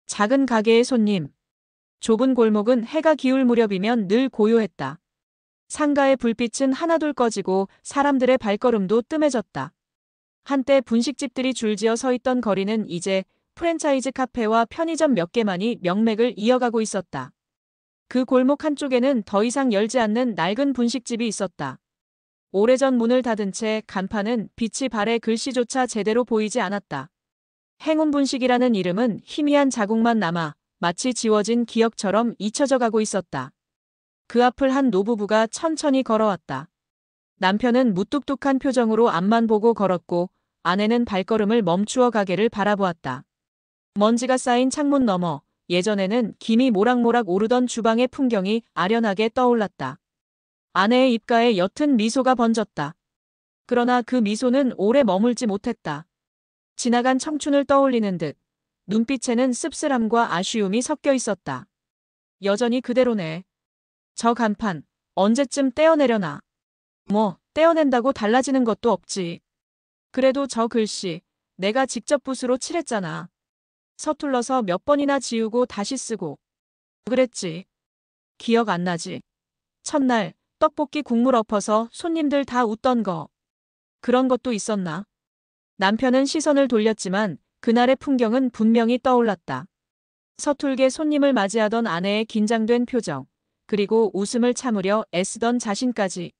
작은 가게의 손님. 좁은 골목은 해가 기울 무렵이면 늘 고요했다. 상가의 불빛은 하나둘 꺼지고 사람들의 발걸음도 뜸해졌다. 한때 분식집들이 줄지어 서 있던 거리는 이제 프랜차이즈 카페와 편의점 몇 개만이 명맥을 이어가고 있었다. 그 골목 한쪽에는 더 이상 열지 않는 낡은 분식집이 있었다. 오래전 문을 닫은 채 간판은 빛이 발해 글씨조차 제대로 보이지 않았다. 행운분식이라는 이름은 희미한 자국만 남아 마치 지워진 기억처럼 잊혀져 가고 있었다. 그 앞을 한 노부부가 천천히 걸어왔다. 남편은 무뚝뚝한 표정으로 앞만 보고 걸었고 아내는 발걸음을 멈추어 가게를 바라보았다. 먼지가 쌓인 창문 너머 예전에는 김이 모락모락 오르던 주방의 풍경이 아련하게 떠올랐다. 아내의 입가에 옅은 미소가 번졌다. 그러나 그 미소는 오래 머물지 못했다. 지나간 청춘을 떠올리는 듯 눈빛에는 씁쓸함과 아쉬움이 섞여 있었다. 여전히 그대로네. 저 간판 언제쯤 떼어내려나. 뭐 떼어낸다고 달라지는 것도 없지. 그래도 저 글씨 내가 직접 붓으로 칠했잖아. 서툴러서 몇 번이나 지우고 다시 쓰고. 그랬지. 기억 안 나지. 첫날 떡볶이 국물 엎어서 손님들 다 웃던 거. 그런 것도 있었나? 남편은 시선을 돌렸지만 그날의 풍경은 분명히 떠올랐다. 서툴게 손님을 맞이하던 아내의 긴장된 표정, 그리고 웃음을 참으려 애쓰던 자신까지.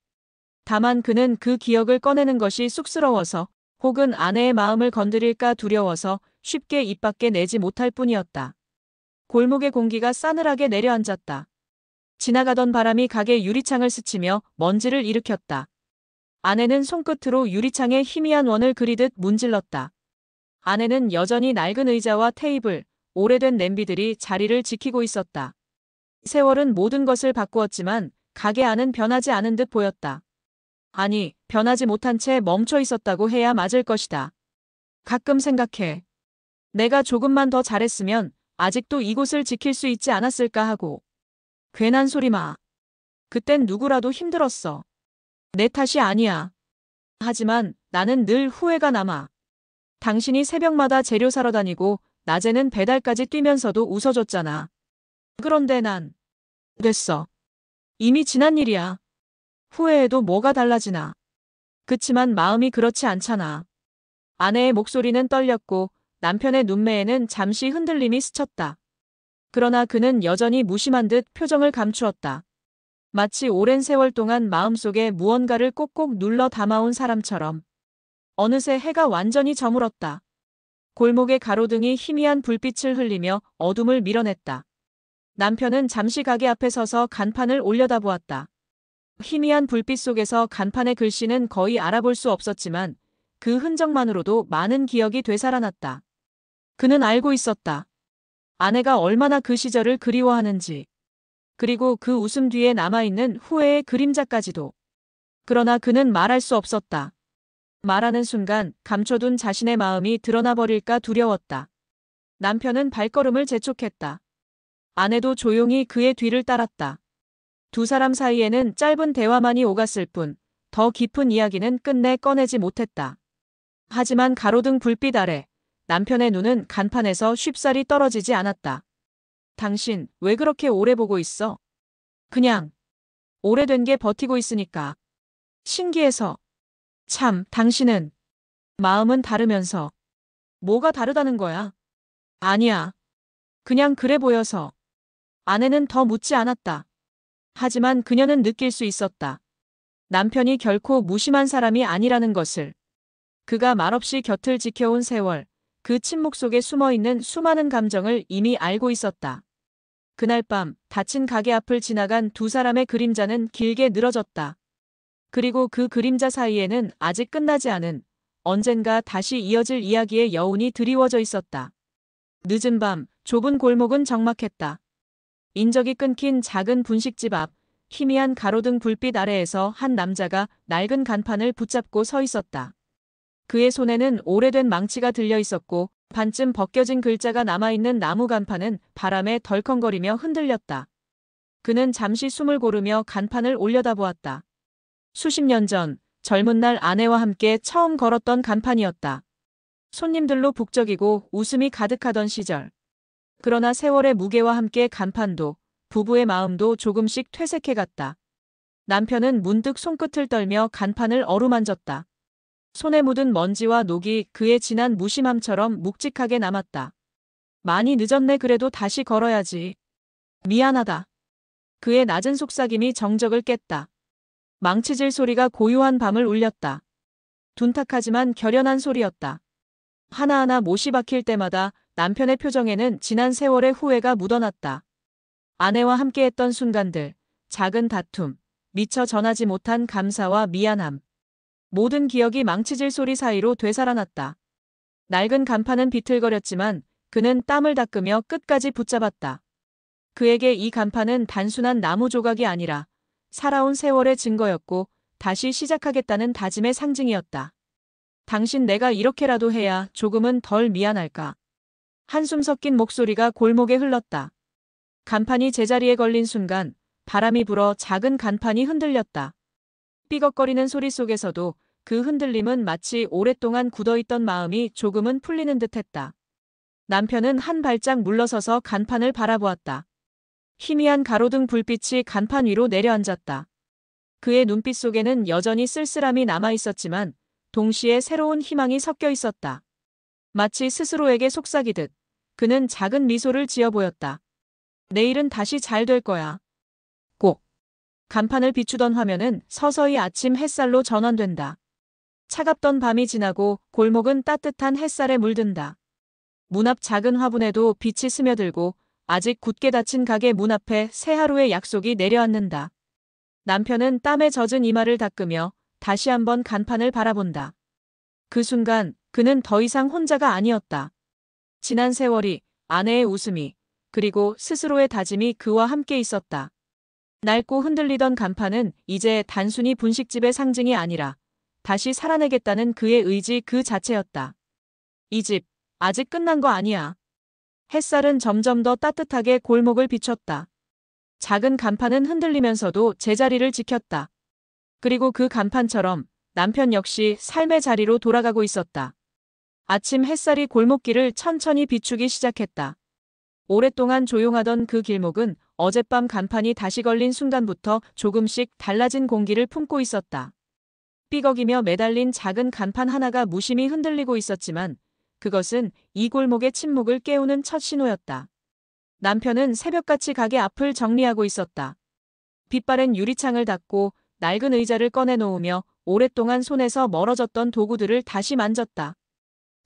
다만 그는 그 기억을 꺼내는 것이 쑥스러워서 혹은 아내의 마음을 건드릴까 두려워서 쉽게 입 밖에 내지 못할 뿐이었다. 골목의 공기가 싸늘하게 내려앉았다. 지나가던 바람이 가게 유리창을 스치며 먼지를 일으켰다. 아내는 손끝으로 유리창에 희미한 원을 그리듯 문질렀다. 안에는 여전히 낡은 의자와 테이블, 오래된 냄비들이 자리를 지키고 있었다. 세월은 모든 것을 바꾸었지만 가게 안은 변하지 않은 듯 보였다. 아니, 변하지 못한 채 멈춰 있었다고 해야 맞을 것이다. 가끔 생각해. 내가 조금만 더 잘했으면 아직도 이곳을 지킬 수 있지 않았을까 하고. 괜한 소리 마. 그땐 누구라도 힘들었어. 내 탓이 아니야. 하지만 나는 늘 후회가 남아. 당신이 새벽마다 재료 사러 다니고 낮에는 배달까지 뛰면서도 웃어줬잖아. 그런데 난 됐어. 이미 지난 일이야. 후회해도 뭐가 달라지나. 그치만 마음이 그렇지 않잖아. 아내의 목소리는 떨렸고 남편의 눈매에는 잠시 흔들림이 스쳤다. 그러나 그는 여전히 무심한 듯 표정을 감추었다. 마치 오랜 세월 동안 마음속에 무언가를 꼭꼭 눌러 담아온 사람처럼. 어느새 해가 완전히 저물었다. 골목의 가로등이 희미한 불빛을 흘리며 어둠을 밀어냈다. 남편은 잠시 가게 앞에 서서 간판을 올려다보았다. 희미한 불빛 속에서 간판의 글씨는 거의 알아볼 수 없었지만 그 흔적만으로도 많은 기억이 되살아났다. 그는 알고 있었다. 아내가 얼마나 그 시절을 그리워하는지. 그리고 그 웃음 뒤에 남아있는 후회의 그림자까지도. 그러나 그는 말할 수 없었다. 말하는 순간 감춰둔 자신의 마음이 드러나 버릴까 두려웠다. 남편은 발걸음을 재촉했다. 아내도 조용히 그의 뒤를 따랐다. 두 사람 사이에는 짧은 대화만이 오갔을 뿐 더 깊은 이야기는 끝내 꺼내지 못했다. 하지만 가로등 불빛 아래 남편의 눈은 간판에서 쉽사리 떨어지지 않았다. 당신 왜 그렇게 오래 보고 있어? 그냥 오래된 게 버티고 있으니까. 신기해서. 참, 당신은 마음은 다르면서 뭐가 다르다는 거야? 아니야. 그냥 그래 보여서. 아내는 더 묻지 않았다. 하지만 그녀는 느낄 수 있었다. 남편이 결코 무심한 사람이 아니라는 것을. 그가 말없이 곁을 지켜온 세월, 그 침묵 속에 숨어있는 수많은 감정을 이미 알고 있었다. 그날 밤 닫힌 가게 앞을 지나간 두 사람의 그림자는 길게 늘어졌다. 그리고 그 그림자 사이에는 아직 끝나지 않은 언젠가 다시 이어질 이야기의 여운이 드리워져 있었다. 늦은 밤 좁은 골목은 적막했다. 인적이 끊긴 작은 분식집 앞 희미한 가로등 불빛 아래에서 한 남자가 낡은 간판을 붙잡고 서 있었다. 그의 손에는 오래된 망치가 들려 있었고 반쯤 벗겨진 글자가 남아있는 나무 간판은 바람에 덜컹거리며 흔들렸다. 그는 잠시 숨을 고르며 간판을 올려다보았다. 수십 년 전 젊은 날 아내와 함께 처음 걸었던 간판이었다. 손님들로 북적이고 웃음이 가득하던 시절. 그러나 세월의 무게와 함께 간판도, 부부의 마음도 조금씩 퇴색해갔다. 남편은 문득 손끝을 떨며 간판을 어루만졌다. 손에 묻은 먼지와 녹이 그의 진한 무심함처럼 묵직하게 남았다. 많이 늦었네. 그래도 다시 걸어야지. 미안하다. 그의 낮은 속삭임이 정적을 깼다. 망치질 소리가 고요한 밤을 울렸다. 둔탁하지만 결연한 소리였다. 하나하나 못이 박힐 때마다 남편의 표정에는 지난 세월의 후회가 묻어났다. 아내와 함께했던 순간들, 작은 다툼, 미처 전하지 못한 감사와 미안함. 모든 기억이 망치질 소리 사이로 되살아났다. 낡은 간판은 비틀거렸지만 그는 땀을 닦으며 끝까지 붙잡았다. 그에게 이 간판은 단순한 나무 조각이 아니라 살아온 세월의 증거였고 다시 시작하겠다는 다짐의 상징이었다. 당신, 내가 이렇게라도 해야 조금은 덜 미안할까? 한숨 섞인 목소리가 골목에 흘렀다. 간판이 제자리에 걸린 순간 바람이 불어 작은 간판이 흔들렸다. 삐걱거리는 소리 속에서도 그 흔들림은 마치 오랫동안 굳어있던 마음이 조금은 풀리는 듯했다. 남편은 한 발짝 물러서서 간판을 바라보았다. 희미한 가로등 불빛이 간판 위로 내려앉았다. 그의 눈빛 속에는 여전히 쓸쓸함이 남아있었지만 동시에 새로운 희망이 섞여 있었다. 마치 스스로에게 속삭이듯 그는 작은 미소를 지어 보였다. 내일은 다시 잘 될 거야. 꼭. 간판을 비추던 화면은 서서히 아침 햇살로 전환된다. 차갑던 밤이 지나고 골목은 따뜻한 햇살에 물든다. 문 앞 작은 화분에도 빛이 스며들고 아직 굳게 닫힌 가게 문 앞에 새 하루의 약속이 내려앉는다. 남편은 땀에 젖은 이마를 닦으며 다시 한번 간판을 바라본다. 그 순간 그는 더 이상 혼자가 아니었다. 지난 세월이, 아내의 웃음이, 그리고 스스로의 다짐이 그와 함께 있었다. 낡고 흔들리던 간판은 이제 단순히 분식집의 상징이 아니라 다시 살아내겠다는 그의 의지 그 자체였다. 이 집, 아직 끝난 거 아니야. 햇살은 점점 더 따뜻하게 골목을 비췄다. 작은 간판은 흔들리면서도 제자리를 지켰다. 그리고 그 간판처럼 남편 역시 삶의 자리로 돌아가고 있었다. 아침 햇살이 골목길을 천천히 비추기 시작했다. 오랫동안 조용하던 그 길목은 어젯밤 간판이 다시 걸린 순간부터 조금씩 달라진 공기를 품고 있었다. 삐걱이며 매달린 작은 간판 하나가 무심히 흔들리고 있었지만 그것은 이 골목의 침묵을 깨우는 첫 신호였다. 남편은 새벽같이 가게 앞을 정리하고 있었다. 빛바랜 유리창을 닫고 낡은 의자를 꺼내놓으며 오랫동안 손에서 멀어졌던 도구들을 다시 만졌다.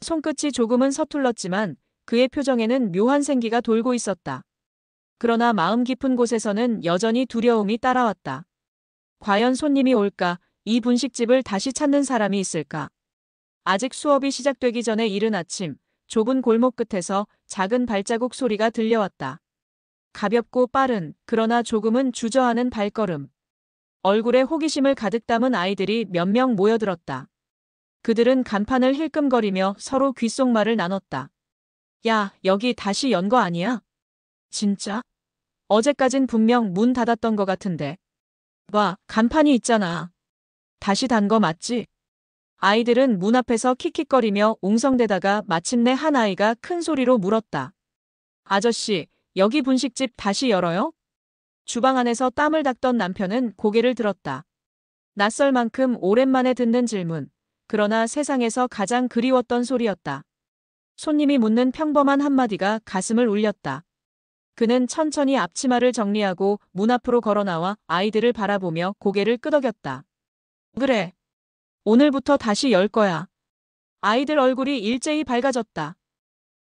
손끝이 조금은 서툴렀지만 그의 표정에는 묘한 생기가 돌고 있었다. 그러나 마음 깊은 곳에서는 여전히 두려움이 따라왔다. 과연 손님이 올까? 이 분식집을 다시 찾는 사람이 있을까? 아직 수업이 시작되기 전에 이른 아침, 좁은 골목 끝에서 작은 발자국 소리가 들려왔다. 가볍고 빠른, 그러나 조금은 주저하는 발걸음. 얼굴에 호기심을 가득 담은 아이들이 몇 명 모여들었다. 그들은 간판을 힐끔거리며 서로 귓속말을 나눴다. 야, 여기 다시 연 거 아니야? 진짜? 어제까진 분명 문 닫았던 거 같은데. 봐, 간판이 있잖아. 다시 단 거 맞지? 아이들은 문 앞에서 킥킥거리며 웅성대다가 마침내 한 아이가 큰 소리로 물었다. 아저씨, 여기 분식집 다시 열어요? 주방 안에서 땀을 닦던 남편은 고개를 들었다. 낯설 만큼 오랜만에 듣는 질문. 그러나 세상에서 가장 그리웠던 소리였다. 손님이 묻는 평범한 한마디가 가슴을 울렸다. 그는 천천히 앞치마를 정리하고 문 앞으로 걸어나와 아이들을 바라보며 고개를 끄덕였다. 그래. 오늘부터 다시 열 거야. 아이들 얼굴이 일제히 밝아졌다.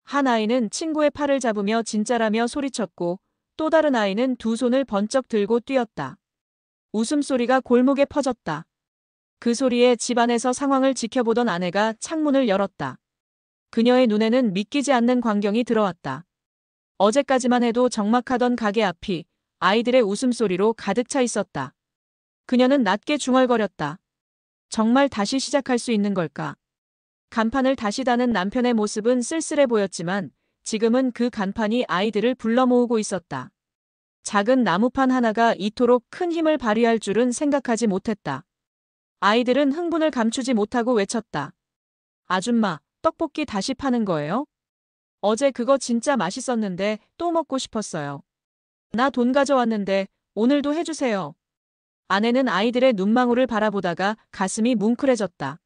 한 아이는 친구의 팔을 잡으며 진짜라며 소리쳤고 또 다른 아이는 두 손을 번쩍 들고 뛰었다. 웃음소리가 골목에 퍼졌다. 그 소리에 집안에서 상황을 지켜보던 아내가 창문을 열었다. 그녀의 눈에는 믿기지 않는 광경이 들어왔다. 어제까지만 해도 적막하던 가게 앞이 아이들의 웃음소리로 가득 차 있었다. 그녀는 낮게 중얼거렸다. 정말 다시 시작할 수 있는 걸까? 간판을 다시 다는 남편의 모습은 쓸쓸해 보였지만 지금은 그 간판이 아이들을 불러 모으고 있었다. 작은 나무판 하나가 이토록 큰 힘을 발휘할 줄은 생각하지 못했다. 아이들은 흥분을 감추지 못하고 외쳤다. 아줌마, 떡볶이 다시 파는 거예요? 어제 그거 진짜 맛있었는데 또 먹고 싶었어요. 나 돈 가져왔는데 오늘도 해주세요. 아내는 아이들의 눈망울을 바라보다가 가슴이 뭉클해졌다.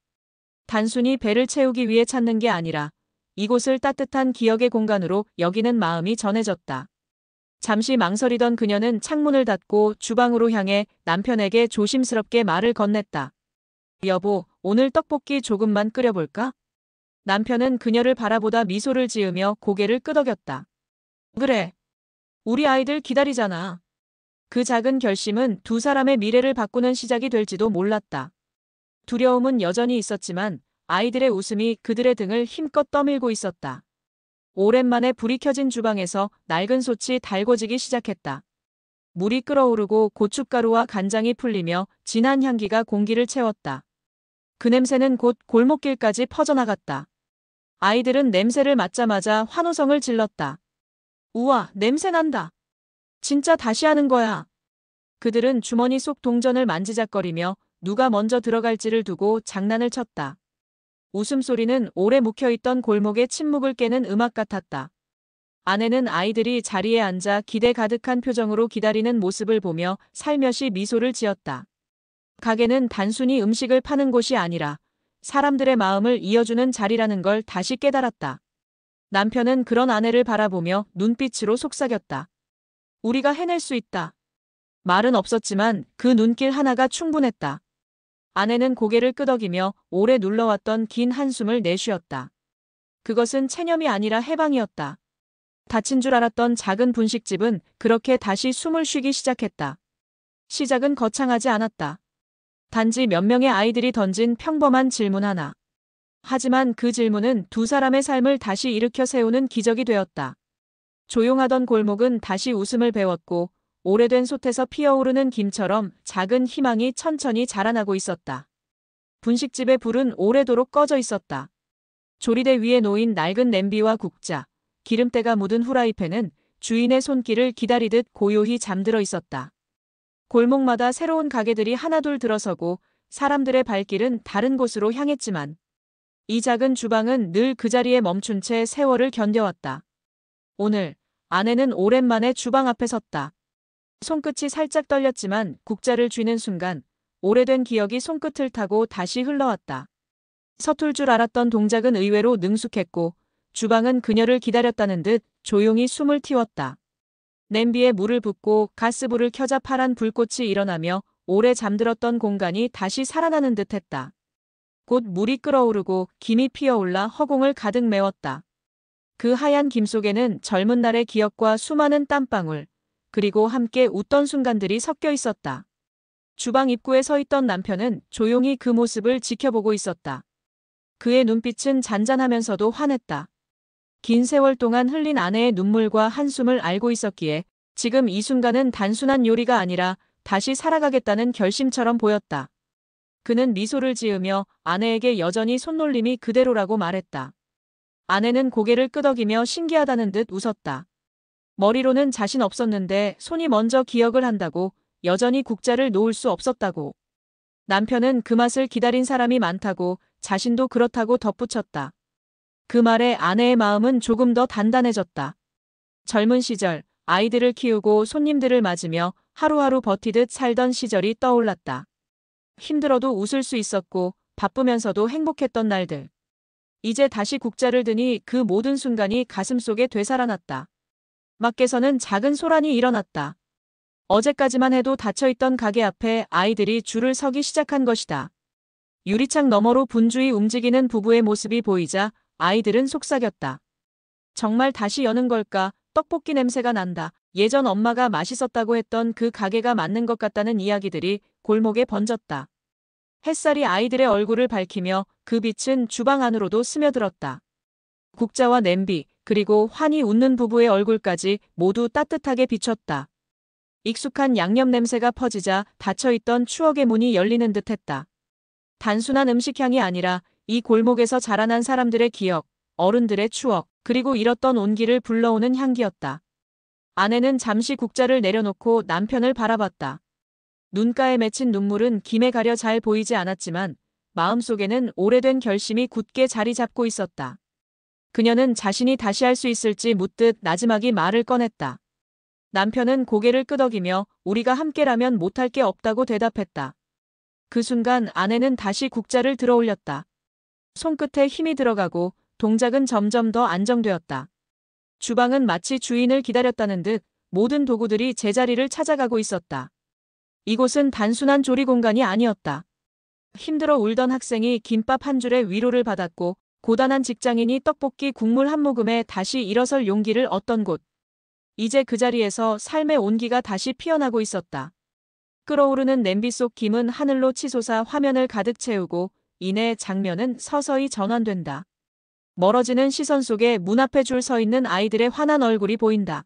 단순히 배를 채우기 위해 찾는 게 아니라 이곳을 따뜻한 기억의 공간으로 여기는 마음이 전해졌다. 잠시 망설이던 그녀는 창문을 닫고 주방으로 향해 남편에게 조심스럽게 말을 건넸다. 여보, 오늘 떡볶이 조금만 끓여볼까? 남편은 그녀를 바라보다 미소를 지으며 고개를 끄덕였다. 그래. 우리 아이들 기다리잖아. 그 작은 결심은 두 사람의 미래를 바꾸는 시작이 될지도 몰랐다. 두려움은 여전히 있었지만 아이들의 웃음이 그들의 등을 힘껏 떠밀고 있었다. 오랜만에 불이 켜진 주방에서 낡은 솥이 달궈지기 시작했다. 물이 끓어오르고 고춧가루와 간장이 풀리며 진한 향기가 공기를 채웠다. 그 냄새는 곧 골목길까지 퍼져나갔다. 아이들은 냄새를 맡자마자 환호성을 질렀다. 우와, 냄새 난다. 진짜 다시 하는 거야. 그들은 주머니 속 동전을 만지작거리며 누가 먼저 들어갈지를 두고 장난을 쳤다. 웃음소리는 오래 묵혀있던 골목의 침묵을 깨는 음악 같았다. 아내는 아이들이 자리에 앉아 기대 가득한 표정으로 기다리는 모습을 보며 살며시 미소를 지었다. 가게는 단순히 음식을 파는 곳이 아니라 사람들의 마음을 이어주는 자리라는 걸 다시 깨달았다. 남편은 그런 아내를 바라보며 눈빛으로 속삭였다. 우리가 해낼 수 있다. 말은 없었지만 그 눈길 하나가 충분했다. 아내는 고개를 끄덕이며 오래 눌러왔던 긴 한숨을 내쉬었다. 그것은 체념이 아니라 해방이었다. 닫힌 줄 알았던 작은 분식집은 그렇게 다시 숨을 쉬기 시작했다. 시작은 거창하지 않았다. 단지 몇 명의 아이들이 던진 평범한 질문 하나. 하지만 그 질문은 두 사람의 삶을 다시 일으켜 세우는 기적이 되었다. 조용하던 골목은 다시 웃음을 배웠고 오래된 솥에서 피어오르는 김처럼 작은 희망이 천천히 자라나고 있었다. 분식집의 불은 오래도록 꺼져 있었다. 조리대 위에 놓인 낡은 냄비와 국자, 기름때가 묻은 후라이팬은 주인의 손길을 기다리듯 고요히 잠들어 있었다. 골목마다 새로운 가게들이 하나둘 들어서고 사람들의 발길은 다른 곳으로 향했지만 이 작은 주방은 늘 그 자리에 멈춘 채 세월을 견뎌왔다. 오늘 아내는 오랜만에 주방 앞에 섰다. 손끝이 살짝 떨렸지만 국자를 쥐는 순간 오래된 기억이 손끝을 타고 다시 흘러왔다. 서툴 줄 알았던 동작은 의외로 능숙했고 주방은 그녀를 기다렸다는 듯 조용히 숨을 틔웠다. 냄비에 물을 붓고 가스불을 켜자 파란 불꽃이 일어나며 오래 잠들었던 공간이 다시 살아나는 듯했다. 곧 물이 끓어오르고 김이 피어올라 허공을 가득 메웠다. 그 하얀 김 속에는 젊은 날의 기억과 수많은 땀방울, 그리고 함께 웃던 순간들이 섞여 있었다. 주방 입구에 서 있던 남편은 조용히 그 모습을 지켜보고 있었다. 그의 눈빛은 잔잔하면서도 환했다. 긴 세월 동안 흘린 아내의 눈물과 한숨을 알고 있었기에 지금 이 순간은 단순한 요리가 아니라 다시 살아가겠다는 결심처럼 보였다. 그는 미소를 지으며 아내에게 여전히 손놀림이 그대로라고 말했다. 아내는 고개를 끄덕이며 신기하다는 듯 웃었다. 머리로는 자신 없었는데 손이 먼저 기억을 한다고, 여전히 국자를 놓을 수 없었다고. 남편은 그 맛을 기다린 사람이 많다고, 자신도 그렇다고 덧붙였다. 그 말에 아내의 마음은 조금 더 단단해졌다. 젊은 시절, 아이들을 키우고 손님들을 맞으며 하루하루 버티듯 살던 시절이 떠올랐다. 힘들어도 웃을 수 있었고 바쁘면서도 행복했던 날들. 이제 다시 국자를 드니 그 모든 순간이 가슴속에 되살아났다. 밖에서는 작은 소란이 일어났다. 어제까지만 해도 닫혀있던 가게 앞에 아이들이 줄을 서기 시작한 것이다. 유리창 너머로 분주히 움직이는 부부의 모습이 보이자 아이들은 속삭였다. 정말 다시 여는 걸까? 떡볶이 냄새가 난다. 예전 엄마가 맛있었다고 했던 그 가게가 맞는 것 같다는 이야기들이 골목에 번졌다. 햇살이 아이들의 얼굴을 밝히며 그 빛은 주방 안으로도 스며들었다. 국자와 냄비, 그리고 환히 웃는 부부의 얼굴까지 모두 따뜻하게 비췄다. 익숙한 양념 냄새가 퍼지자 닫혀있던 추억의 문이 열리는 듯했다. 단순한 음식향이 아니라 이 골목에서 자라난 사람들의 기억, 어른들의 추억, 그리고 잃었던 온기를 불러오는 향기였다. 아내는 잠시 국자를 내려놓고 남편을 바라봤다. 눈가에 맺힌 눈물은 김에 가려 잘 보이지 않았지만 마음속에는 오래된 결심이 굳게 자리 잡고 있었다. 그녀는 자신이 다시 할 수 있을지 묻듯 나지막이 말을 꺼냈다. 남편은 고개를 끄덕이며 우리가 함께라면 못할 게 없다고 대답했다. 그 순간 아내는 다시 국자를 들어 올렸다. 손끝에 힘이 들어가고 동작은 점점 더 안정되었다. 주방은 마치 주인을 기다렸다는 듯 모든 도구들이 제자리를 찾아가고 있었다. 이곳은 단순한 조리 공간이 아니었다. 힘들어 울던 학생이 김밥 한 줄에 위로를 받았고 고단한 직장인이 떡볶이 국물 한 모금에 다시 일어설 용기를 얻던 곳. 이제 그 자리에서 삶의 온기가 다시 피어나고 있었다. 끓어오르는 냄비 속 김은 하늘로 치솟아 화면을 가득 채우고 이내 장면은 서서히 전환된다. 멀어지는 시선 속에 문 앞에 줄 서 있는 아이들의 환한 얼굴이 보인다.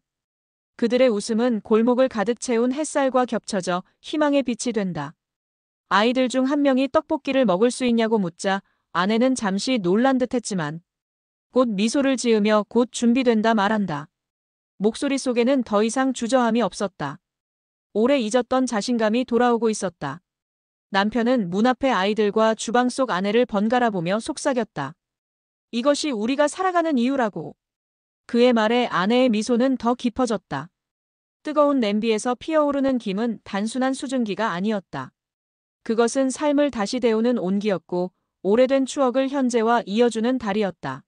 그들의 웃음은 골목을 가득 채운 햇살과 겹쳐져 희망의 빛이 된다. 아이들 중 한 명이 떡볶이를 먹을 수 있냐고 묻자 아내는 잠시 놀란 듯 했지만 곧 미소를 지으며 곧 준비된다 말한다. 목소리 속에는 더 이상 주저함이 없었다. 오래 잊었던 자신감이 돌아오고 있었다. 남편은 문 앞의 아이들과 주방 속 아내를 번갈아 보며 속삭였다. 이것이 우리가 살아가는 이유라고. 그의 말에 아내의 미소는 더 깊어졌다. 뜨거운 냄비에서 피어오르는 김은 단순한 수증기가 아니었다. 그것은 삶을 다시 데우는 온기였고 오래된 추억을 현재와 이어주는 달이었다.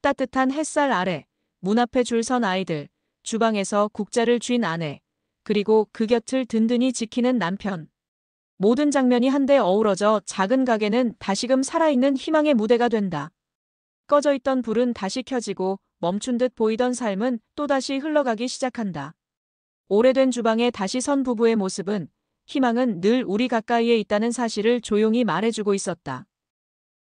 따뜻한 햇살 아래 문 앞에 줄 선 아이들, 주방에서 국자를 쥔 아내, 그리고 그 곁을 든든히 지키는 남편. 모든 장면이 한데 어우러져 작은 가게는 다시금 살아있는 희망의 무대가 된다. 꺼져 있던 불은 다시 켜지고 멈춘 듯 보이던 삶은 또다시 흘러가기 시작한다. 오래된 주방에 다시 선 부부의 모습은 희망은 늘 우리 가까이에 있다는 사실을 조용히 말해주고 있었다.